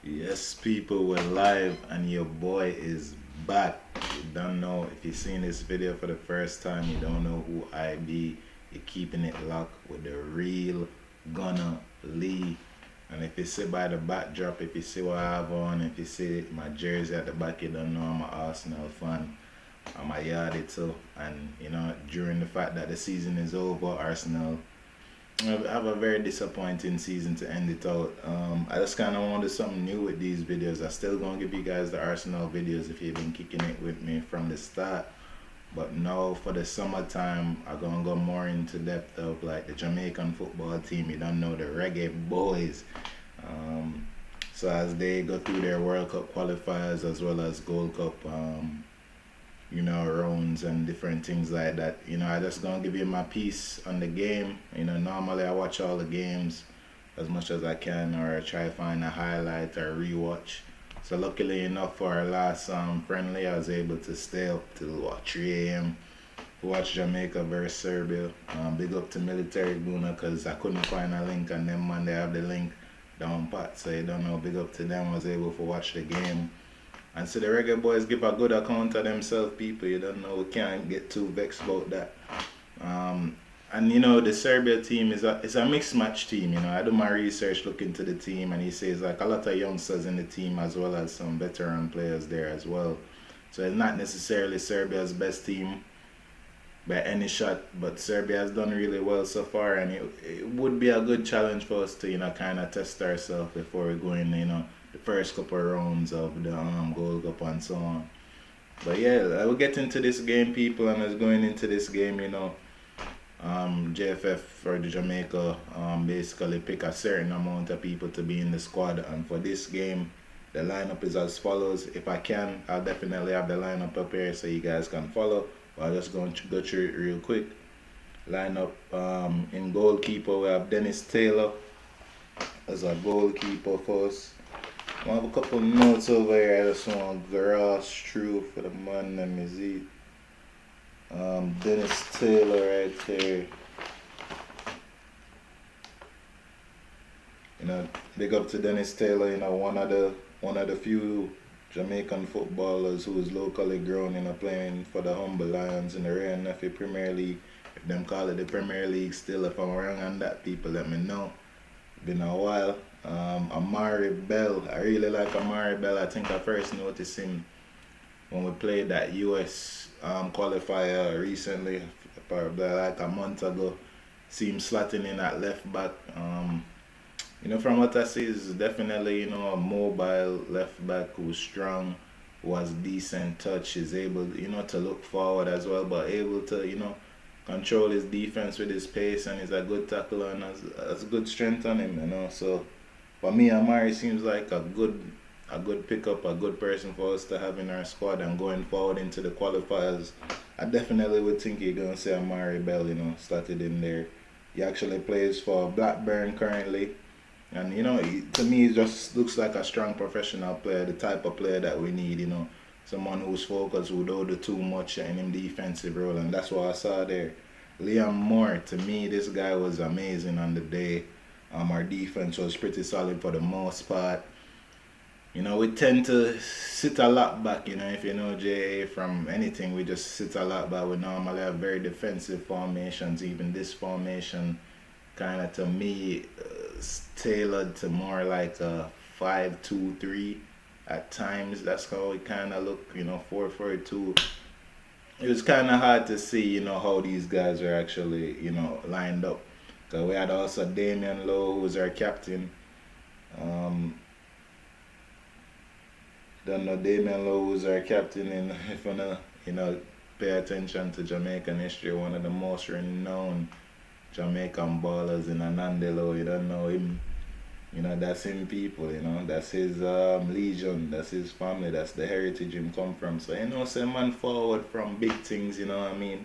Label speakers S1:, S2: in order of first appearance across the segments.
S1: Yes, people, we're live and your boy is back. You don't know if you've seen this video for the first time, you don't know who I be. You're keeping it locked with the real Gunna Lee. And if you see by the backdrop, if you see what I have on, if you see my jersey at the back, you don't know I'm an Arsenal fan. I'm a Yardie too. And during the fact that the season is over, Arsenal have a very disappointing season to end it out. I just kind of wanted something new with these videos. I still gonna give you guys the Arsenal videos if you've been kicking it with me from the start. But now for the summertime, I'm gonna go more into depth of like the Jamaican football team. You don't know the Reggae boys. Um, so as they go through their World Cup qualifiers as well as Gold Cup rounds and different things like that. I just gonna give you my piece on the game. Normally I watch all the games as much as I can or try to find a highlight or rewatch. So luckily enough for our last friendly, I was able to stay up till what 3 a.m. to watch Jamaica versus Serbia. Big up to Military Guna because I couldn't find a link and them man they have the link down pat. So you don't know. Big up to them. I was able to watch the game. And so the Reggae boys give a good account of themselves, people. You don't know, we can't get too vexed about that. And the Serbia team is a mixed match team. I do my research, look into the team, and he says like a lot of youngsters in the team as well as some veteran players there as well. So it's not necessarily Serbia's best team by any shot, but Serbia has done really well so far, and it would be a good challenge for us to kind of test ourselves before we go in the first couple of rounds of the Gold Cup and so on. But yeah, I will get into this game, people, and as going into this game, JFF for the Jamaica basically pick a certain amount of people to be in the squad, and for this game, the lineup is as follows. If I can, I'll definitely have the lineup up here so you guys can follow. But I'll just go through it real quick. Lineup in goalkeeper, we have Dennis Taylor as a goalkeeper first. I have a couple notes over here. I just want grass through for the man. Let me see. Dennis Taylor right there. Big up to Dennis Taylor. One of the few Jamaican footballers who is locally grown. Playing for the Humble Lions in the Ray and Nephi Premier League. If them call it the Premier League still, if I'm wrong on that, people let me know. Been a while. Amari Bell. I really like Amari Bell. I think I first noticed him when we played that US qualifier recently, probably like a month ago. See him slotting in at left back. From what I see, is definitely a mobile left back who's strong, who has decent touch, is able to look forward as well, but able to control his defense with his pace, and he's a good tackler and has good strength on him. So for me, Amari seems like a good pickup, a good person for us to have in our squad, and going forward into the qualifiers, I definitely would think you're gonna see Amari Bell, started in there. He actually plays for Blackburn currently. And to me, he just looks like a strong professional player, the type of player that we need. Someone who's focused, who don't do too much in him defensive role, and that's what I saw there. Liam Moore, to me, this guy was amazing on the day. Our defense was pretty solid for the most part. We tend to sit a lot back. If you know JA from anything, we just sit a lot back. We normally have very defensive formations. Even this formation, kind of to me, tailored to more like a 5-2-3 at times. That's how it kind of look. 4-4-2. It was kind of hard to see, how these guys are actually, lined up. Cause we had also Damian Lowe, who was our captain. Um, don't know Damian Lowe was our captain, and if you know, pay attention to Jamaican history, one of the most renowned Jamaican ballers in Anandelo. You don't know him. That's him people, that's his legion, that's his family, that's the heritage him come from. So, say man forward from big things, you know what I mean?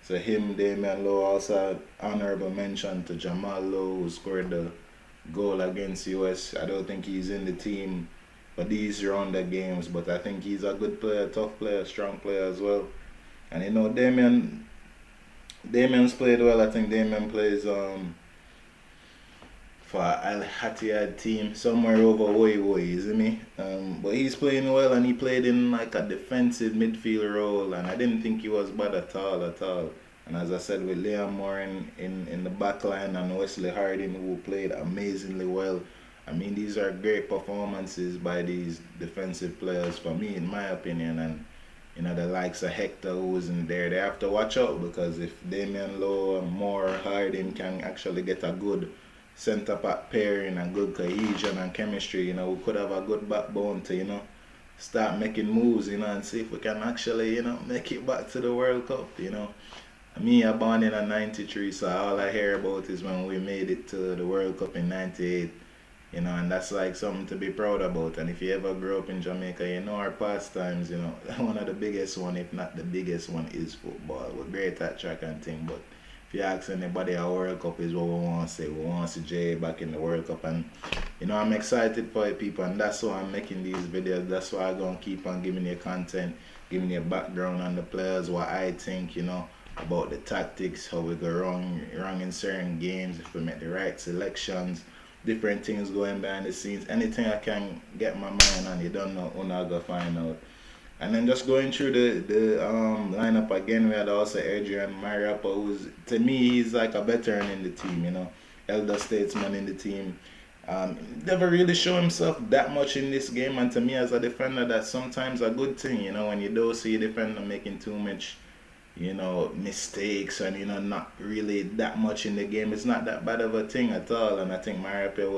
S1: So him, Damian Lowe, also honorable mention to Jamal Lowe, who scored the goal against US. I don't think he's in the team for these round of games, but I think he's a good player, tough player, strong player as well. And Damian's played well. I think Damian plays for Al Hattiyad team somewhere over Woy, isn't he? But he's playing well and he played in like a defensive midfield role and I didn't think he was bad at all. And as I said with Liam Moore in the back line and Wesley Harding who played amazingly well. I mean these are great performances by these defensive players for me in my opinion and the likes of Hector who isn't there, they have to watch out because if Damian Lowe, Moore, Harding can actually get a good centre back pairing and good cohesion and chemistry, we could have a good backbone to, start making moves, and see if we can actually, make it back to the World Cup. Me, I born in a 93, so all I hear about is when we made it to the World Cup in 98. And that's like something to be proud about. And if you ever grew up in Jamaica, our pastimes, one of the biggest one, if not the biggest one, is football. We're great at track and thing, but if you ask anybody, our World Cup is what we want to say. We want to see Jay back in the World Cup, and I'm excited for it, people, and that's why I'm making these videos. That's why I'm gonna keep on giving you content, giving you background on the players, what I think, about the tactics, how we go wrong in certain games, if we make the right selections, different things going behind the scenes. Anything I can get my mind on, you don't know when I go find out. And then just going through the lineup again, we had also Adrian Mariappa, who's, to me, he's like a veteran in the team, elder statesman in the team. Never really show himself that much in this game, and to me as a defender, that's sometimes a good thing, when you don't see a defender making too much, mistakes and, not really that much in the game. It's not that bad of a thing at all, and I think Mariappa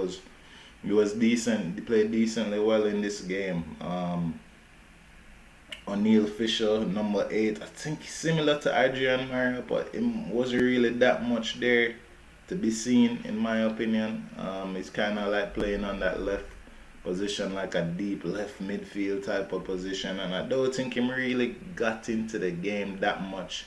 S1: was decent. He played decently well in this game. O'Neal Fisher, number 8, I think similar to Adrian Mara, but it wasn't really that much there to be seen, in my opinion. It's kind of like playing on that left position, like a deep left midfield type of position, and I don't think him really got into the game that much.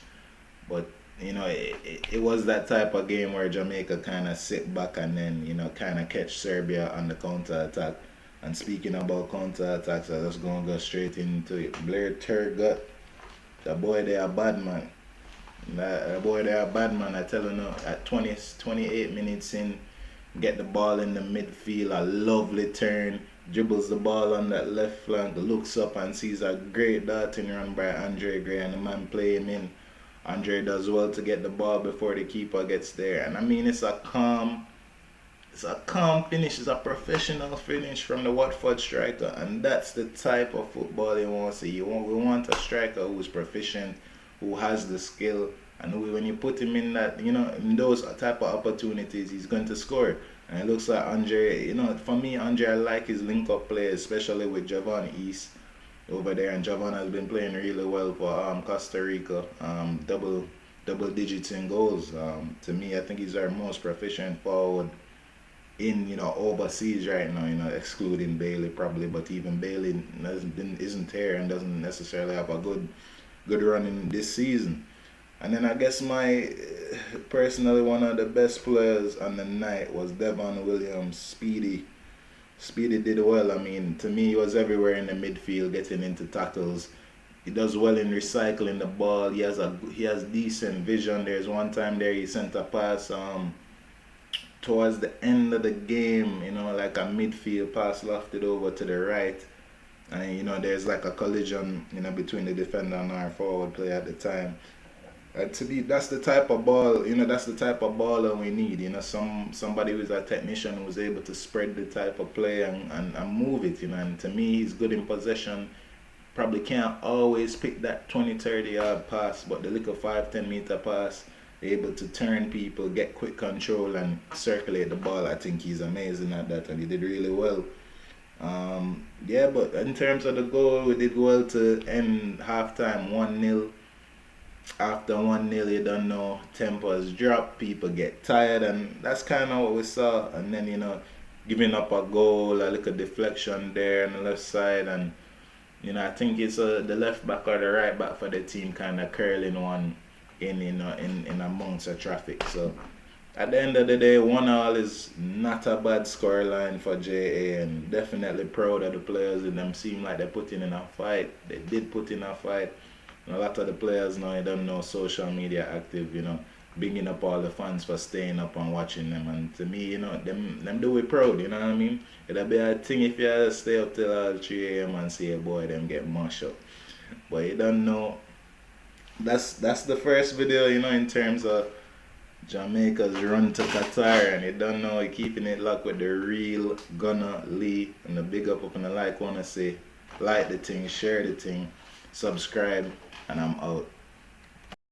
S1: But it was that type of game where Jamaica kind of sit back and then kind of catch Serbia on the counter attack. And speaking about counter attacks, I'm just gonna go straight into it. Blair Turgut, the boy they a bad man. The boy they a bad man. I tell you, at 28 minutes in, get the ball in the midfield, a lovely turn, dribbles the ball on that left flank, looks up and sees a great darting run by Andre Gray, and the man play him in. Andre does well to get the ball before the keeper gets there, and I mean it's a calm finish. It's a professional finish from the Watford striker, and that's the type of football you want to see. We want a striker who's proficient, who has the skill, and who, when you put him in that, in those type of opportunities, he's going to score. And it looks like Andre, for me, Andre, I like his link-up play, especially with Javon East over there, and Javon has been playing really well for Costa Rica, double digits in goals. To me, I think he's our most proficient forward in overseas right now, excluding Bailey probably, but even Bailey isn't here and doesn't necessarily have a good run in this season. And then I guess my personally one of the best players on the night was Devon Williams. Speedy did well. I mean, to me, he was everywhere in the midfield, getting into tackles. He does well in recycling the ball. He has decent vision. There's one time there he sent a pass towards the end of the game, like a midfield pass lofted over to the right. And, there's like a collision, between the defender and our forward player at the time. To me, that's the type of ball, that's the type of baller we need, somebody who's a technician who's able to spread the type of play and move it, and to me, he's good in possession. Probably can't always pick that 20-30 yard pass, but the little 5-10 meter pass, able to turn people, get quick control and circulate the ball. I think he's amazing at that, and he did really well. But in terms of the goal, we did well to end halftime 1-0. After 1-0, you don't know, tempos drop, people get tired, and that's kind of what we saw. And then, giving up a goal, a little deflection there on the left side, and I think it's the left back or the right back for the team kind of curling one in amongst the traffic. So at the end of the day, 1-1 is not a bad scoreline for JA, and definitely proud of the players, and them seem like they put in a fight. They did put in a fight. And a lot of the players now, you don't know, social media active, bigging up all the fans for staying up and watching them. And to me, you know, them do it proud, you know what I mean? It'll be a thing if you stay up till 3 a.m. and see a boy them get mashed up. But you don't know. That's the first video, you know, in terms of Jamaica's run to Qatar, and you don't know you're keeping it locked with the real Gunna Lee. And the big up and the like wanna say, like the thing, share the thing, subscribe, and I'm out.